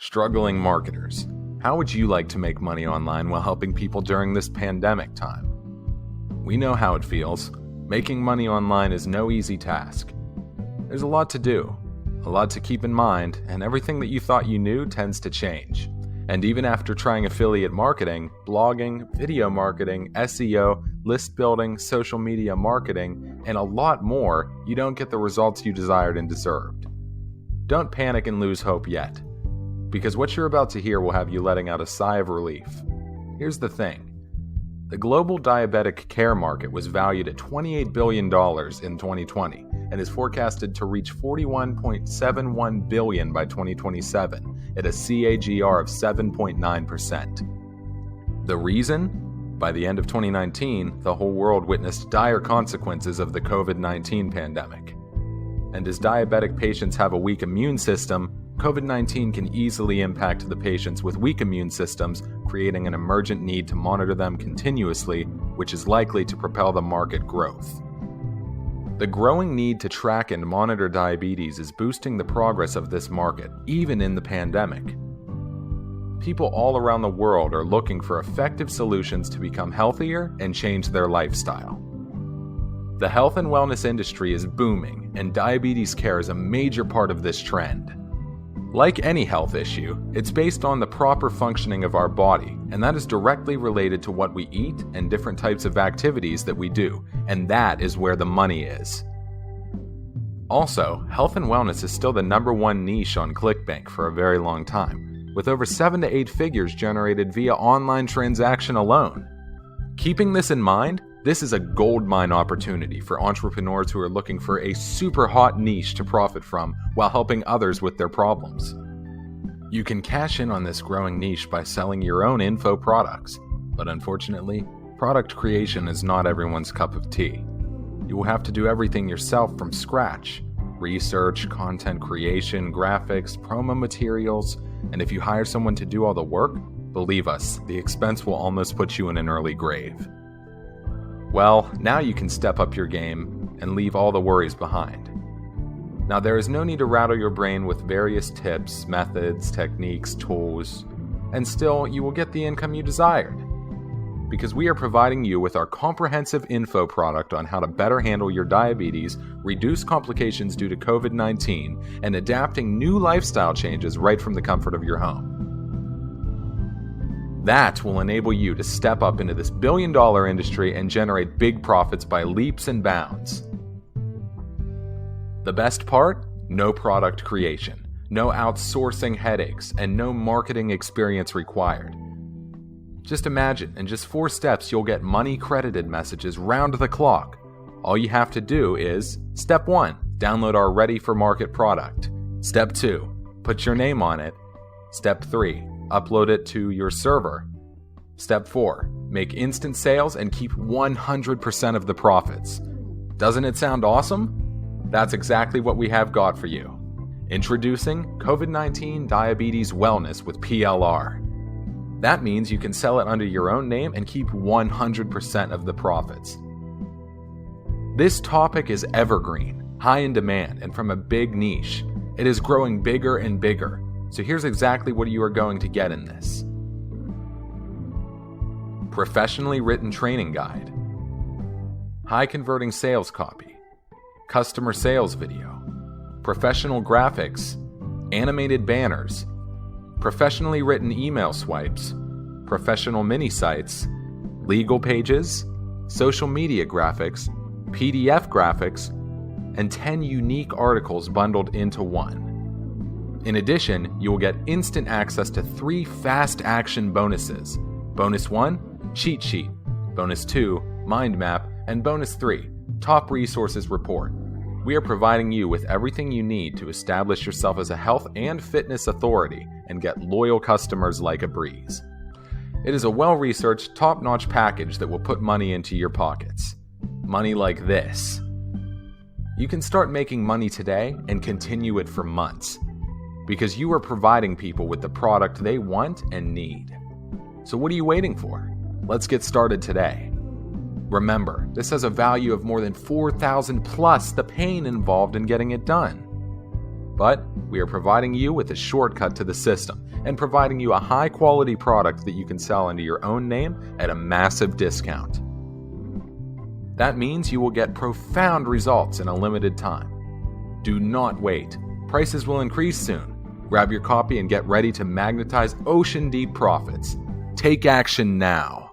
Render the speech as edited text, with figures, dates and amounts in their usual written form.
Struggling marketers, how would you like to make money online while helping people during this pandemic time? We know how it feels. Making money online is no easy task. There's a lot to do, a lot to keep in mind, and everything that you thought you knew tends to change. And even after trying affiliate marketing, blogging, video marketing, SEO, list building, social media marketing, and a lot more, you don't get the results you desired and deserved. Don't panic and lose hope yet, because what you're about to hear will have you letting out a sigh of relief. Here's the thing. The global diabetic care market was valued at $28 billion in 2020 and is forecasted to reach $41.71 billion by 2027 at a CAGR of 7.9%. The reason? By the end of 2019, the whole world witnessed dire consequences of the COVID-19 pandemic. And as diabetic patients have a weak immune system, COVID-19 can easily impact the patients with weak immune systems, creating an emergent need to monitor them continuously, which is likely to propel the market growth. The growing need to track and monitor diabetes is boosting the progress of this market, even in the pandemic. People all around the world are looking for effective solutions to become healthier and change their lifestyle. The health and wellness industry is booming, and diabetes care is a major part of this trend. Like any health issue, it's based on the proper functioning of our body, and that is directly related to what we eat and different types of activities that we do, and that is where the money is. Also, health and wellness is still the #1 niche on ClickBank for a very long time, with over 7 to 8 figures generated via online transaction alone. Keeping this in mind, this is a goldmine opportunity for entrepreneurs who are looking for a super hot niche to profit from while helping others with their problems. You can cash in on this growing niche by selling your own info products, but unfortunately, product creation is not everyone's cup of tea. You will have to do everything yourself from scratch: research, content creation, graphics, promo materials, and if you hire someone to do all the work, believe us, the expense will almost put you in an early grave. Well, now you can step up your game and leave all the worries behind. Now, there is no need to rattle your brain with various tips, methods, techniques, tools, and still you will get the income you desired. Because we are providing you with our comprehensive info product on how to better handle your diabetes, reduce complications due to COVID-19, and adapting new lifestyle changes right from the comfort of your home. That will enable you to step up into this billion-dollar industry and generate big profits by leaps and bounds. The best part? No product creation, no outsourcing headaches, and no marketing experience required. Just imagine, in just 4 steps, you'll get money-credited messages round the clock. All you have to do is, Step 1, download our ready-for-market product. Step 2, put your name on it. Step 3, upload it to your server. Step 4, make instant sales and keep 100% of the profits. Doesn't it sound awesome? That's exactly what we have got for you. Introducing COVID-19 Diabetes Wellness with PLR. That means you can sell it under your own name and keep 100% of the profits. This topic is evergreen, high in demand, and from a big niche. It is growing bigger and bigger. So here's exactly what you are going to get in this. Professionally written training guide. High converting sales copy. Customer sales video. Professional graphics. Animated banners. Professionally written email swipes. Professional Minisites. Legal pages. Social media graphics. PDF graphics. And 10 unique articles bundled into one. In addition, you will get instant access to 3 fast action bonuses. Bonus 1, cheat sheet. Bonus 2, mind map. And bonus 3, top resources report. We are providing you with everything you need to establish yourself as a health and fitness authority and get loyal customers like a breeze. It is a well-researched, top-notch package that will put money into your pockets. Money like this. You can start making money today and continue it for months, because you are providing people with the product they want and need. So what are you waiting for? Let's get started today. Remember, this has a value of more than $4,000 plus the pain involved in getting it done. But we are providing you with a shortcut to the system and providing you a high-quality product that you can sell under your own name at a massive discount. That means you will get profound results in a limited time. Do not wait. Prices will increase soon. Grab your copy and get ready to magnetize ocean-deep profits. Take action now.